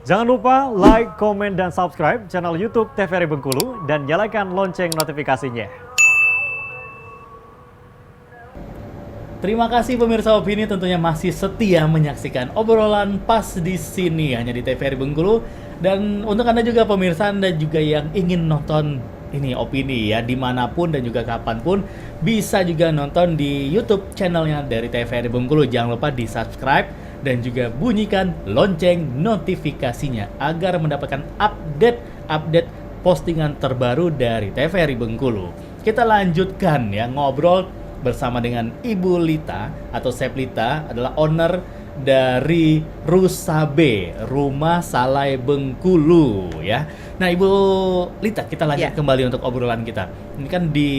Jangan lupa like, komen, dan subscribe channel YouTube TVRI Bengkulu dan nyalakan lonceng notifikasinya. Terima kasih pemirsa Opini tentunya masih setia menyaksikan obrolan pas di sini hanya di TVRI Bengkulu. Dan untuk Anda juga pemirsa, Anda juga yang ingin nonton ini Opini ya dimanapun dan juga kapanpun bisa juga nonton di YouTube channelnya dari TVRI Bengkulu. Jangan lupa di subscribe dan juga bunyikan lonceng notifikasinya agar mendapatkan update postingan terbaru dari TVRI Bengkulu. Kita lanjutkan ya ngobrol bersama dengan Ibu Lita atau Seplita, adalah owner dari Rusabe, Rumah Salai Bengkulu ya. Nah Ibu Lita, kita lanjut kembali untuk obrolan kita. Ini kan di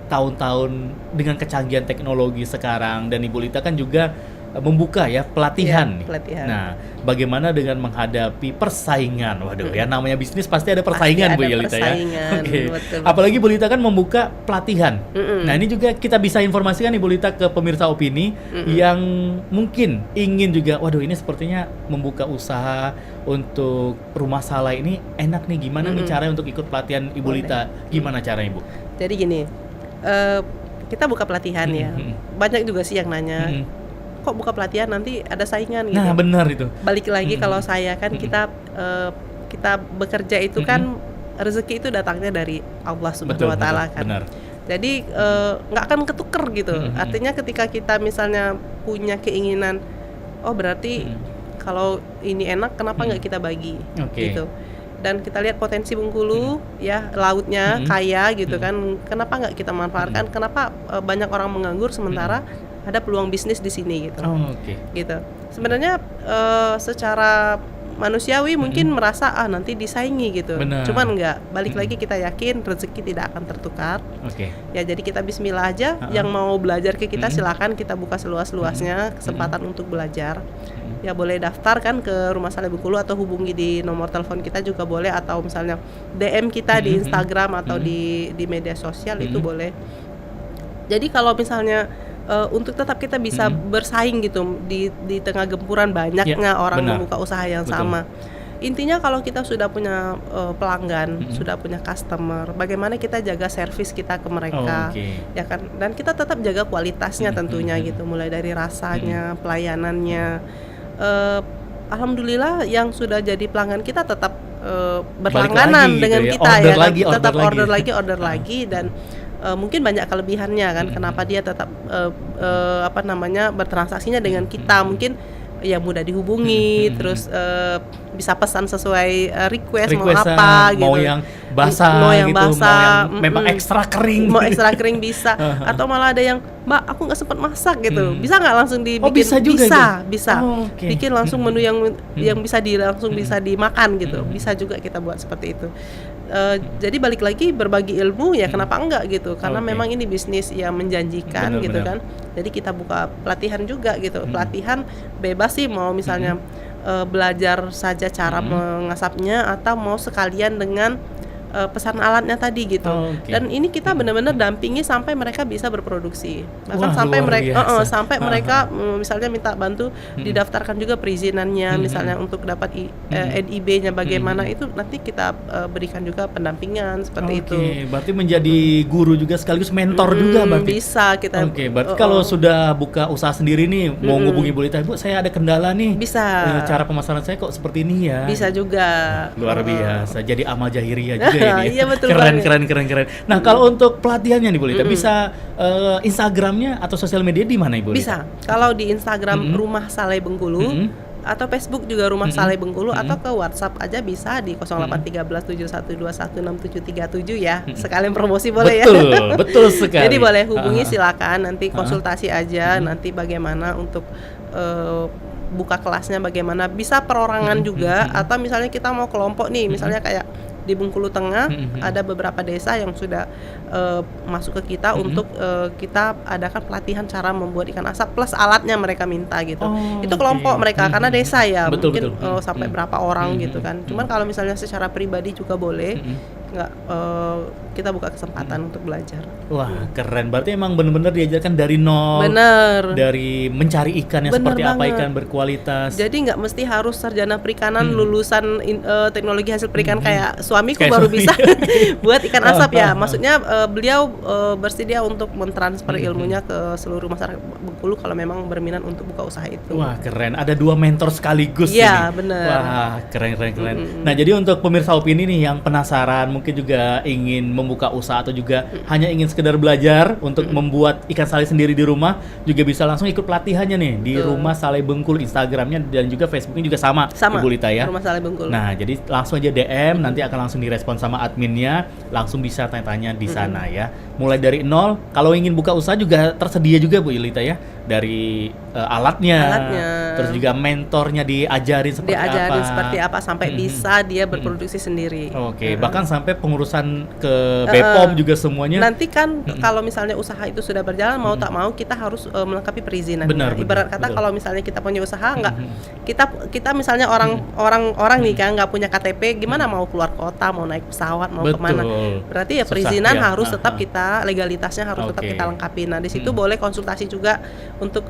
tahun-tahun dengan kecanggihan teknologi sekarang, dan Ibu Lita kan juga membuka ya pelatihan nih. Pelatihan. Nah, bagaimana dengan menghadapi persaingan? Waduh, ya namanya bisnis pasti ada persaingan, Bu Lita ya. Oke. Betul. Apalagi Bu Lita kan membuka pelatihan. Nah, ini juga kita bisa informasikan Ibu Lita ke pemirsa Opini yang mungkin ingin juga, waduh ini sepertinya membuka usaha untuk rumah salai ini enak nih, gimana nih caranya untuk ikut pelatihan Ibu Lita? Gimana caranya, Bu? Jadi gini, kita buka pelatihan ya. Banyak juga sih yang nanya, kok buka pelatihan nanti ada saingan gitu. Nah benar itu. Balik lagi kalau saya kan kita bekerja itu kan rezeki itu datangnya dari Allah Subhanahu Wa Taala kan. Benar. Jadi nggak akan ketuker gitu. Artinya ketika kita misalnya punya keinginan, oh berarti kalau ini enak kenapa nggak kita bagi gitu. Dan kita lihat potensi Bengkulu ya, lautnya kaya gitu kan. Kenapa nggak kita manfaatkan? Kenapa banyak orang menganggur sementara ada peluang bisnis di sini gitu. Gitu. Sebenarnya secara manusiawi mungkin merasa nanti disaingi gitu. Benar. Cuman enggak, balik lagi kita yakin rezeki tidak akan tertukar. Ya jadi kita bismillah aja, yang mau belajar ke kita silakan, kita buka seluas-luasnya kesempatan untuk belajar. Ya boleh daftar kan ke Rumah Salai Bengkulu atau hubungi di nomor telepon kita juga boleh, atau misalnya DM kita di Instagram atau di media sosial itu boleh. Jadi kalau misalnya untuk tetap kita bisa bersaing gitu di tengah gempuran banyaknya orang membuka usaha yang sama. Intinya kalau kita sudah punya pelanggan, sudah punya customer, bagaimana kita jaga servis kita ke mereka, ya kan? Dan kita tetap jaga kualitasnya tentunya gitu, mulai dari rasanya, pelayanannya. Alhamdulillah yang sudah jadi pelanggan kita tetap berlangganan dengan kita ya, tetap order lagi dan mungkin banyak kelebihannya kan, kenapa dia tetap bertransaksinya dengan kita, mungkin ya mudah dihubungi, terus bisa pesan sesuai request mau apa gitu, mau yang basah mau yang memang ekstra kering, mau ekstra kering bisa, atau malah ada yang Mbak aku nggak sempat masak gitu, bisa nggak langsung dibikin? Bisa juga bisa bikin langsung menu yang bisa bisa dimakan gitu, bisa juga kita buat seperti itu. Jadi balik lagi berbagi ilmu ya, kenapa enggak gitu, karena memang ini bisnis yang menjanjikan gitu kan. Jadi kita buka pelatihan juga gitu, pelatihan bebas sih, mau misalnya belajar saja cara mengasapnya atau mau sekalian dengan pesan alatnya tadi gitu. Dan ini kita benar-benar dampingi sampai mereka bisa berproduksi. Bahkan sampai mereka misalnya minta bantu didaftarkan juga perizinannya, misalnya untuk dapat NIB-nya bagaimana, itu nanti kita berikan juga pendampingan seperti itu. Berarti menjadi guru juga sekaligus mentor juga berarti. Bisa kita. Berarti kalau sudah buka usaha sendiri nih, mau ngubungi Bu Lita, Bu saya ada kendala nih. Bisa. Cara pemasaran saya kok seperti ini ya. Bisa juga. Luar biasa. Jadi amal jahiriyah juga. Iya betul keren. Nah kalau untuk pelatihannya nih Bu Lita, bisa Instagramnya atau sosial media di mana Ibu Lita? Bisa. Kalau di Instagram Rumah Salai Bengkulu atau Facebook juga Rumah Salai Bengkulu, atau ke WhatsApp aja bisa di 081371216737 ya. Sekalian promosi boleh ya. Betul sekali. Jadi boleh hubungi silakan, nanti konsultasi aja, nanti bagaimana untuk buka kelasnya bagaimana, bisa perorangan juga, atau misalnya kita mau kelompok nih, misalnya kayak di Bengkulu Tengah ada beberapa desa yang sudah masuk ke kita untuk kita adakan pelatihan cara membuat ikan asap plus alatnya mereka minta gitu. Itu kelompok mereka karena desa ya, mungkin sampai berapa orang gitu kan. Cuman kalau misalnya secara pribadi juga boleh, kita buka kesempatan untuk belajar. Wah, keren. Berarti emang benar-benar diajarkan dari nol. Bener. Dari mencari ikan yang Bener seperti apa, banget. ikan berkualitas. Jadi nggak mesti harus sarjana perikanan lulusan teknologi hasil perikan kayak suamiku Kayak baru suami. bisa buat ikan asap ya. Maksudnya beliau bersedia untuk mentransfer ilmunya ke seluruh masyarakat Bengkulu kalau memang berminat untuk buka usaha itu. Wah, keren. Ada 2 mentor sekaligus Iya, ini. bener. Wah, keren. Nah, jadi untuk pemirsa Opini nih yang penasaran, mungkin juga ingin membuka usaha atau juga hanya ingin sekedar belajar untuk membuat ikan salai sendiri di rumah, juga bisa langsung ikut pelatihannya nih di Rumah Salai Bengkulu, Instagramnya dan juga Facebooknya juga sama. Ibu Lita ya. Rumah Salai Bengkulu. Nah, jadi langsung aja DM, nanti akan langsung direspon sama adminnya, langsung bisa tanya-tanya di sana ya. Mulai dari nol, kalau ingin buka usaha juga tersedia juga Bu Lita ya, dari alatnya, terus juga mentornya diajarin seperti apa sampai bisa dia berproduksi sendiri. Oke, bahkan sampai pengurusan ke BPOM juga semuanya. Nanti kan kalau misalnya usaha itu sudah berjalan, mau tak mau kita harus melengkapi perizinan. Benar, Ibarat kata betul. kalau misalnya kita punya usaha kita misalnya orang nih kan nggak punya KTP, gimana mau keluar kota, mau naik pesawat, mau kemana? Berarti ya Susah, perizinan ya. harus tetap kita, legalitasnya harus tetap kita lengkapi. Nah di situ boleh konsultasi juga untuk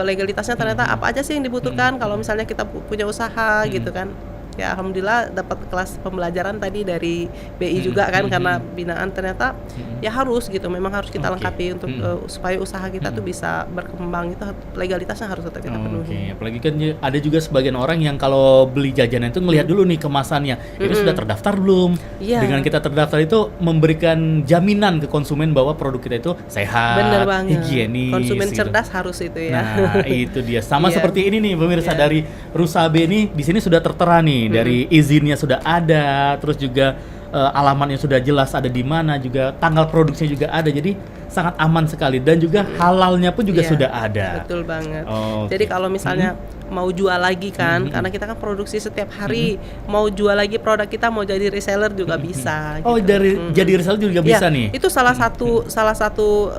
legalitasnya ternyata apa aja sih yang dibutuhkan kalau misalnya kita punya usaha gitu kan. Ya alhamdulillah dapat kelas pembelajaran tadi dari BI juga kan, karena binaan ternyata ya harus gitu, memang harus kita lengkapi untuk supaya usaha kita tuh bisa berkembang, itu legalitasnya harus tetap kita penuhi. Apalagi kan ada juga sebagian orang yang kalau beli jajanan itu ngelihat dulu nih kemasannya, ini sudah terdaftar belum? Dengan kita terdaftar itu memberikan jaminan ke konsumen bahwa produk kita itu sehat, bener banget, higienis. konsumen gitu. cerdas harus itu ya. Nah itu dia, sama seperti ini nih pemirsa, dari Rusabe nih di sini sudah tertera nih, dari izinnya sudah ada, terus juga alamatnya sudah jelas ada di mana, juga tanggal produksinya juga ada, jadi sangat aman sekali, dan juga halalnya pun juga sudah ada. Betul banget. Okay. Jadi kalau misalnya mau jual lagi kan, karena kita kan produksi setiap hari, mau jual lagi produk kita, mau jadi reseller juga bisa. Oh, gitu. dari jadi reseller juga bisa nih. Itu salah satu salah satu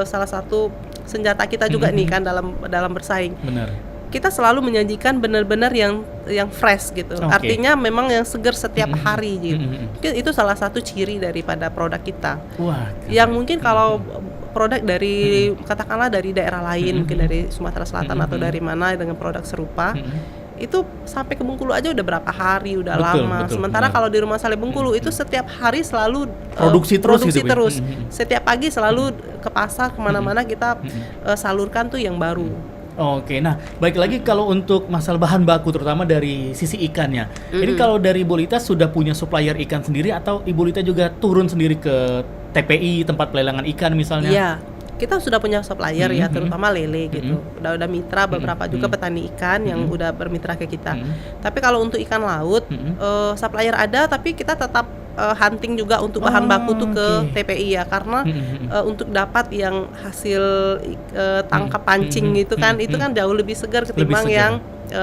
salah satu senjata kita juga nih kan dalam bersaing. Benar. Kita selalu menyajikan benar-benar yang fresh gitu. Artinya memang yang segar setiap hari gitu. Itu salah satu ciri daripada produk kita. Wah. Yang mungkin kalau produk dari katakanlah dari daerah lain, mungkin dari Sumatera Selatan atau dari mana dengan produk serupa, itu sampai ke Bengkulu aja udah berapa hari, udah lama. Sementara kalau di Rumah Salai Bengkulu itu setiap hari selalu produksi terus. Setiap pagi selalu ke pasar kemana-mana kita salurkan tuh yang baru. Oke, nah baik lagi kalau untuk masalah bahan baku terutama dari sisi ikannya. Ini kalau dari Ibu Lita sudah punya supplier ikan sendiri atau Ibu Lita juga turun sendiri ke TPI, tempat pelelangan ikan misalnya? Iya, kita sudah punya supplier ya, terutama lele gitu. Udah mitra beberapa juga petani ikan yang udah bermitra ke kita. Tapi kalau untuk ikan laut, supplier ada, tapi kita tetap hunting juga untuk bahan baku tuh ke TPI ya, karena untuk dapat yang hasil tangkap pancing itu kan jauh lebih segar ketimbang yang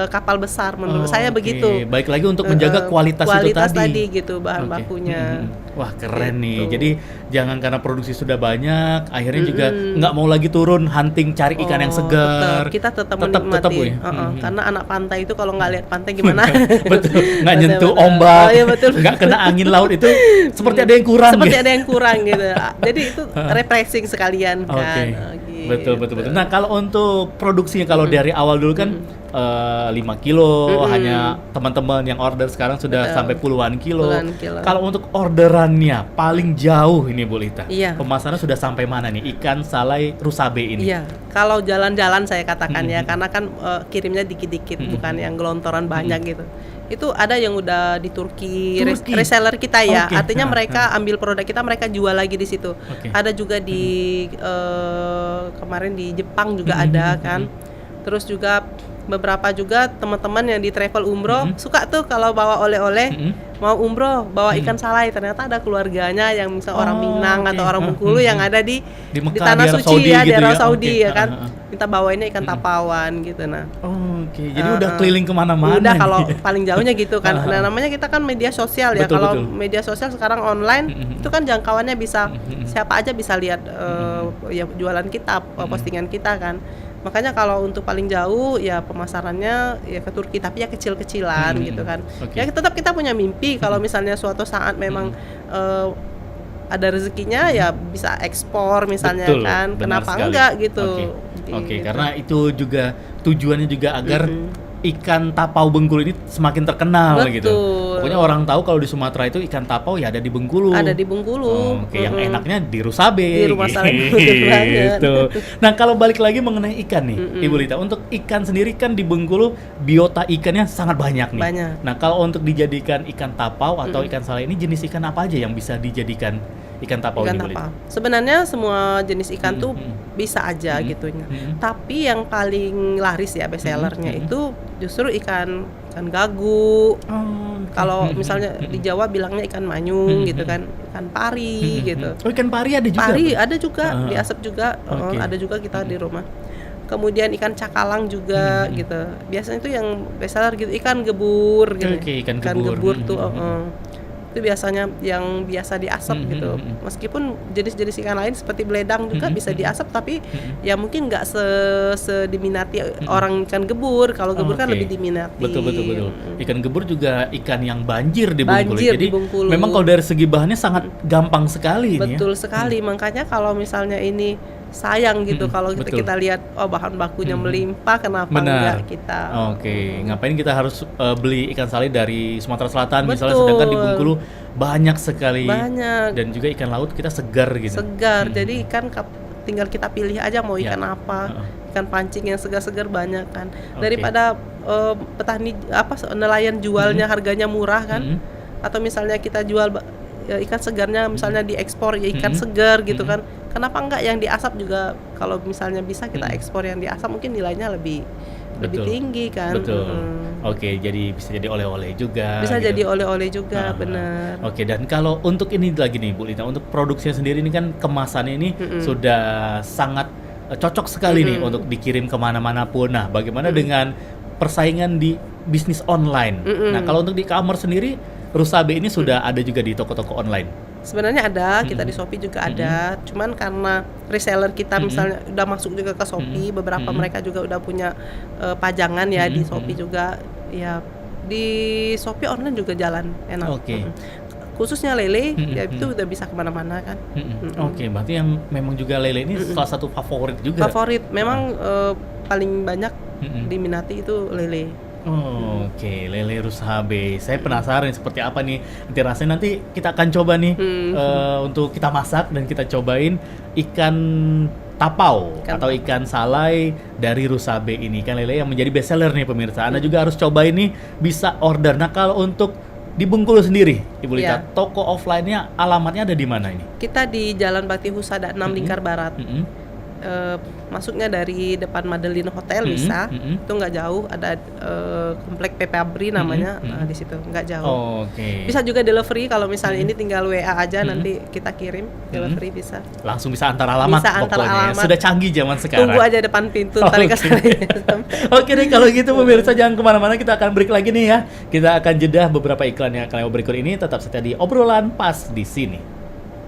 kapal besar, menurut saya begitu. Baik lagi untuk menjaga kualitas itu tadi gitu bahan bakunya. Wah keren nih. Jadi jangan karena produksi sudah banyak, akhirnya juga nggak mau lagi turun hunting cari ikan yang segar. Kita tetap menikmati. Karena anak pantai itu kalau nggak lihat pantai gimana? Betul. Nggak nyentuh ombak, nggak kena angin laut itu seperti ada yang kurang. Seperti ada yang kurang gitu. Jadi itu refreshing sekalian kan. Betul. Nah kalau untuk produksinya, kalau dari awal dulu kan 5 kilo, hanya teman-teman yang order sekarang sudah sampai puluhan kilo. Kalau untuk orderannya paling jauh ini Bu Lita, pemasaran sudah sampai mana nih ikan salai Rusabe ini? Iya, kalau jalan-jalan saya katakan ya, karena kan kirimnya dikit-dikit, bukan yang gelontoran banyak gitu. Itu ada yang udah di Turki. Reseller kita ya, artinya mereka ambil produk kita, mereka jual lagi di situ. Ada juga di kemarin di Jepang juga ada kan. Terus juga beberapa juga teman-teman yang di travel umroh suka tuh kalau bawa oleh-oleh, mau umroh bawa ikan salai, ternyata ada keluarganya yang misal orang Minang atau orang Bengkulu yang ada di Mekah, tanah suci ya, di Arab Saudi ya kan, minta bawainnya ikan tapawan gitu. Nah jadi udah keliling kemana-mana. Udah kalau paling jauhnya gitu kan. Nah namanya kita kan media sosial ya. Kalau media sosial sekarang online itu kan jangkauannya bisa siapa aja bisa lihat ya jualan kita, postingan kita kan. Makanya kalau untuk paling jauh ya pemasarannya ya ke Turki, tapi ya kecil-kecilan gitu kan. Ya tetap kita punya mimpi kalau misalnya suatu saat memang ada rezekinya ya bisa ekspor misalnya. Betul, kan. benar Kenapa sekali. enggak gitu. Oke, Gitu. karena itu juga tujuannya juga agar ikan tapau Bengkulu ini semakin terkenal Betul. gitu. Pokoknya orang tahu kalau di Sumatera itu ikan tapau ya ada di Bengkulu. Ada di Bengkulu. Oke, yang enaknya di Rusabe. Di rumah saya banget. Gitu. Nah, kalau balik lagi mengenai ikan nih, Ibu Lita, untuk ikan sendiri kan di Bengkulu biota ikannya sangat banyak nih. Banyak. Nah, kalau untuk dijadikan ikan tapau atau ikan salai ini jenis ikan apa aja yang bisa dijadikan ikan tapau Ikan ini, Bu Lita? tapau. Sebenarnya semua jenis ikan tuh bisa aja gitunya. Tapi yang paling laris ya bestsellernya itu justru ikan gagu. Kalau misalnya di Jawa bilangnya ikan manyung gitu kan, ikan pari gitu. Oh, ikan pari ada juga? Pari Bu? ada juga, diasap juga, ada juga kita di rumah. Kemudian ikan cakalang juga gitu. Biasanya itu yang bestseller gitu, ikan gebur gitu. Oke, ikan gebur gebur. tuh itu biasanya yang biasa diasap gitu. Meskipun jenis-jenis ikan lain seperti beledang juga bisa diasap, tapi ya mungkin nggak diminati orang ikan gebur. Kalau gebur kan Oke. lebih diminati. Betul. Ikan gebur juga ikan yang banjir di Bengkulu. Banjir Jadi di Bengkulu. memang kalau dari segi bahannya sangat gampang sekali ini ya. Betul sekali. Makanya kalau misalnya ini sayang gitu kalau betul. kita lihat bahan bakunya melimpah, kenapa Benar. enggak kita. Oke, ngapain kita harus beli ikan salai dari Sumatera Selatan misalnya, Betul. sedangkan di Bengkulu banyak sekali. Banyak. Dan juga ikan laut kita segar gitu. Segar. Jadi ikan tinggal kita pilih aja mau Ya. ikan apa. Ikan pancing yang segar-segar banyak kan. Oke. Daripada petani nelayan jualnya harganya murah kan. Atau misalnya kita jual ikan segarnya misalnya diekspor ya ikan segar gitu kan. Kenapa enggak yang diasap juga, kalau misalnya bisa kita ekspor yang diasap mungkin nilainya lebih Betul. tinggi kan. Betul. Oke, jadi bisa jadi oleh-oleh juga. Bisa gitu. jadi oleh-oleh juga, Aha. benar. Oke, dan kalau untuk ini lagi nih Bu Lita, untuk produksinya sendiri ini kan kemasannya ini sudah sangat cocok sekali nih untuk dikirim kemana-mana pun. Nah, bagaimana dengan persaingan di bisnis online? Nah, kalau untuk di e-commerce sendiri, Rusabe ini sudah ada juga di toko-toko online. Sebenarnya ada, kita di Shopee juga ada. Cuman karena reseller kita misalnya udah masuk juga ke Shopee, beberapa mereka juga udah punya pajangan ya di Shopee juga. Ya di Shopee online juga jalan enak. Oke. Khususnya lele, ya itu udah bisa kemana-mana kan. Oke, berarti yang memang juga lele ini salah satu favorit juga. Favorit, memang paling banyak diminati itu lele. Oke, lele Rusabe. Saya penasaran seperti apa nih nanti rasanya. Nanti kita akan coba nih untuk kita masak dan kita cobain ikan tapau atau ikan salai dari Rusabe ini. Ikan lele yang menjadi bestseller nih pemirsa. Anda juga harus cobain nih, bisa order. Nah, kalau untuk di Bengkulu sendiri, Ibu Lita, toko offline-nya alamatnya ada di mana ini? Kita di Jalan Bakti Husada 6 Lingkar Barat. Masuknya dari depan Madeline Hotel bisa, itu nggak jauh, ada komplek PP Abri namanya, di situ nggak jauh. Oke. Bisa juga delivery kalau misalnya ini tinggal WA aja nanti kita kirim, delivery bisa. Langsung bisa antar alamat Bisa antar pokoknya. alamat. Sudah canggih zaman sekarang. Tunggu aja depan pintu tadi Oke. sampai. Oke deh, kalau gitu pemirsa jangan kemana-mana, kita akan break lagi nih ya. Kita akan jeda beberapa iklan yang akan lewat berikut ini. Tetap setia di obrolan pas di sini.